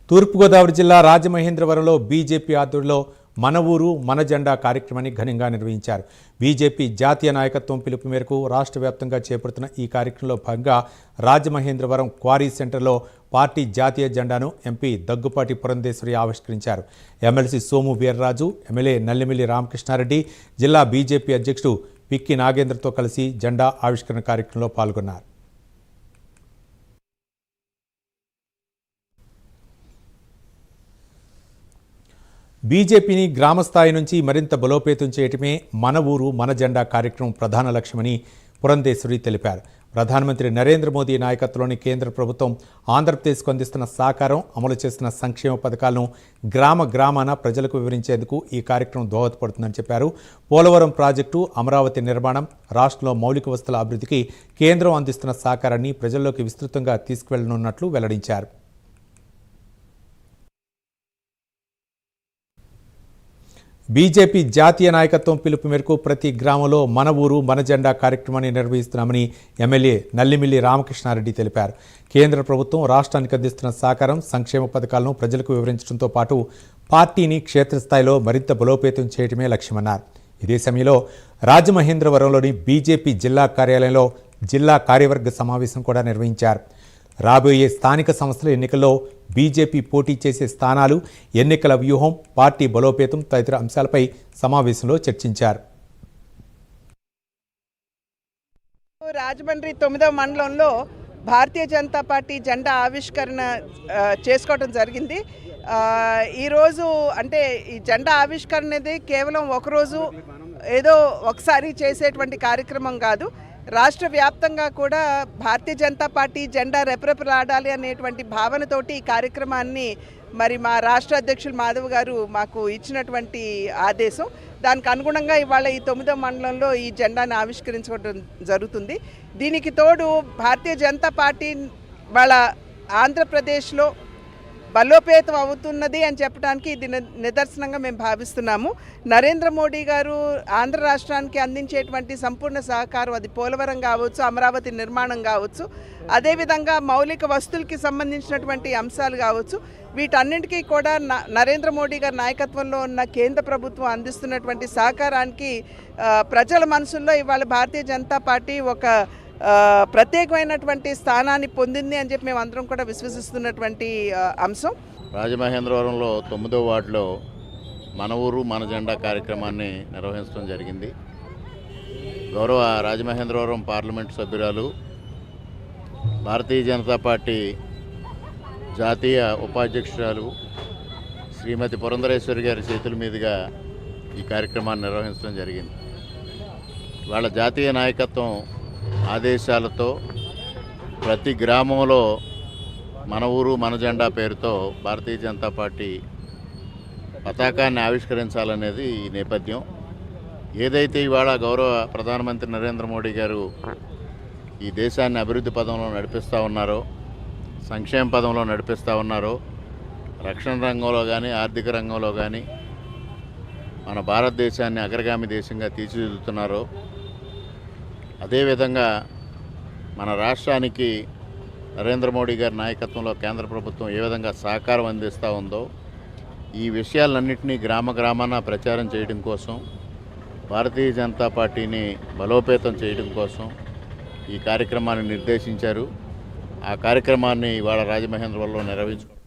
తూర్పుగోదావరి జిల్లా రాజమహేంద్రవరంలో బీజేపీ ఆధ్వర్యంలో మన ఊరు మన జెండా కార్యక్రమాన్ని ఘనంగా నిర్వహించారు. బీజేపీ జాతీయ నాయకత్వం పిలుపు మేరకు రాష్ట్ర వ్యాప్తంగా చేపడుతున్న ఈ కార్యక్రమంలో భాగంగా రాజమహేంద్రవరం క్వారీ సెంటర్లో పార్టీ జాతీయ జెండాను ఎంపీ దగ్గుపాటి పురంధేశ్వరి ఆవిష్కరించారు. ఎమ్మెల్సీ సోము వీర్రాజు, ఎమ్మెల్యే నల్లిమిల్లి రామకృష్ణారెడ్డి, జిల్లా బీజేపీ అధ్యక్షుడు పిక్కి నాగేంద్రతో కలిసి జెండా ఆవిష్కరణ కార్యక్రమంలో పాల్గొన్నారు. బీజేపీని గ్రామస్థాయి నుంచి మరింత బలోపేతం చేయటమే మన ఊరు మన జెండా కార్యక్రమం ప్రధాన లక్ష్యమని పురంధేశ్వరి తెలిపారు. ప్రధానమంత్రి నరేంద్ర మోదీ నాయకత్వంలోని కేంద్ర ప్రభుత్వం ఆంధ్రప్రదేశ్కు అందిస్తున్న సహకారం, అమలు చేస్తున్న సంక్షేమ పథకాలను గ్రామాన ప్రజలకు వివరించేందుకు ఈ కార్యక్రమం దోహదపడుతుందని చెప్పారు. పోలవరం ప్రాజెక్టు, అమరావతి నిర్మాణం, రాష్ట్రంలో మౌలిక వసతుల అభివృద్ధికి కేంద్రం అందిస్తున్న సహకారాన్ని ప్రజల్లోకి విస్తృతంగా తీసుకువెళ్లనున్నట్లు వెల్లడించారు. బీజేపీ జాతీయ నాయకత్వం పిలుపు మేరకు ప్రతి గ్రామంలో మన ఊరు మన జెండా కార్యక్రమాన్ని నిర్వహిస్తున్నామని ఎమ్మెల్యే నల్లిమిల్లి రామకృష్ణారెడ్డి తెలిపారు. కేంద్ర ప్రభుత్వం రాష్ట్రానికి అందిస్తున్న సహకారం, సంక్షేమ పథకాలను ప్రజలకు వివరించడంతో పాటు పార్టీని క్షేత్రస్థాయిలో మరింత బలోపేతం చేయడమే లక్ష్యమన్నారు. ఇదే సమయంలో రాజమహేంద్రవరంలోని బీజేపీ జిల్లా కార్యాలయంలో జిల్లా కార్యవర్గ సమావేశం కూడా నిర్వహించారు. రాబోయే స్థానిక సంస్థల ఎన్నికల్లో బీజేపీ పోటీ చేసే స్థానాలు, ఎన్నికల వ్యూహం, పార్టీ బలోపేతం తదితర అంశాలపై సమావేశంలో చర్చించారు. రాజమండ్రి 9వ మండలంలో భారతీయ జనతా పార్టీ జెండా ఆవిష్కరణ చేసుకోవడం జరిగింది. ఈరోజు అంటే ఈ జెండా ఆవిష్కరణ అనేది కేవలం ఒకరోజు ఏదో ఒకసారి చేసేటువంటి కార్యక్రమం కాదు. రాష్ట్ర వ్యాప్తంగా కూడా భారతీయ జనతా పార్టీ జెండా రెపరెపలాడాలి అనేటువంటి భావనతోటి ఈ కార్యక్రమాన్ని మరి మా రాష్ట్ర అధ్యక్షులు మాధవ్ గారు మాకు ఇచ్చినటువంటి ఆదేశం. దానికి అనుగుణంగా ఇవాళ ఈ 9వ మండలంలో ఈ జెండాను ఆవిష్కరించడం జరుగుతుంది. దీనికి తోడు భారతీయ జనతా పార్టీ వాళ్ళ ఆంధ్రప్రదేశ్లో బలోపేతం అవుతున్నది అని చెప్పడానికి ఇది నిదర్శనంగా మేము భావిస్తున్నాము. నరేంద్ర మోడీ గారు ఆంధ్ర రాష్ట్రానికి అందించేటువంటి సంపూర్ణ సహకారం, అది పోలవరం కావచ్చు, అమరావతి నిర్మాణం కావచ్చు, అదేవిధంగా మౌలిక వస్తువులకి సంబంధించినటువంటి అంశాలు కావచ్చు, వీటన్నింటికీ కూడా నరేంద్ర మోడీ గారి నాయకత్వంలో ఉన్న కేంద్ర ప్రభుత్వం అందిస్తున్నటువంటి సహకారానికి ప్రజల మనసుల్లో ఇవాళ భారతీయ జనతా పార్టీ ఒక ప్రత్యేకమైనటువంటి స్థానాన్ని పొందింది అని చెప్పి మేము అందరం కూడా విశ్వసిస్తున్నటువంటి అంశం. రాజమహేంద్రవరంలో 9వ వార్డులో మన ఊరు మన జెండా కార్యక్రమాన్ని నిర్వహించడం జరిగింది. గౌరవ రాజమహేంద్రవరం పార్లమెంటు సభ్యురాలు, భారతీయ జనతా పార్టీ జాతీయ ఉపాధ్యక్షురాలు శ్రీమతి పురంధరేశ్వరి గారి చేతుల మీదుగా ఈ కార్యక్రమాన్ని నిర్వహించడం జరిగింది. వాళ్ళ జాతీయ నాయకత్వం ఆదేశాలతో ప్రతి గ్రామంలో మన ఊరు మన జెండా పేరుతో భారతీయ జనతా పార్టీ పతాకాన్ని ఆవిష్కరించాలనేది ఈ నేపథ్యం. ఏదైతే ఇవాళ గౌరవ ప్రధానమంత్రి నరేంద్ర మోడీ గారు ఈ దేశాన్ని అభివృద్ధి పదంలో నడిపిస్తూ ఉన్నారో, సంక్షేమ పదంలో నడిపిస్తూ ఉన్నారో, రక్షణ రంగంలో కానీ ఆర్థిక రంగంలో కానీ మన భారతదేశాన్ని అగ్రగామి దేశంగా తీర్చిదిద్దుతున్నారో, అదేవిధంగా మన రాష్ట్రానికి నరేంద్ర మోడీ గారి నాయకత్వంలో కేంద్ర ప్రభుత్వం ఏ విధంగా సహకారం అందిస్తూ ఉందో, ఈ విషయాలన్నింటినీ గ్రామాన ప్రచారం చేయడం కోసం, భారతీయ జనతా పార్టీని బలోపేతం చేయడం కోసం ఈ కార్యక్రమాన్ని నిర్దేశించారు. ఆ కార్యక్రమాన్ని ఇవాళ రాజమహేంద్రవరంలో నిర్వహించుకుంటారు.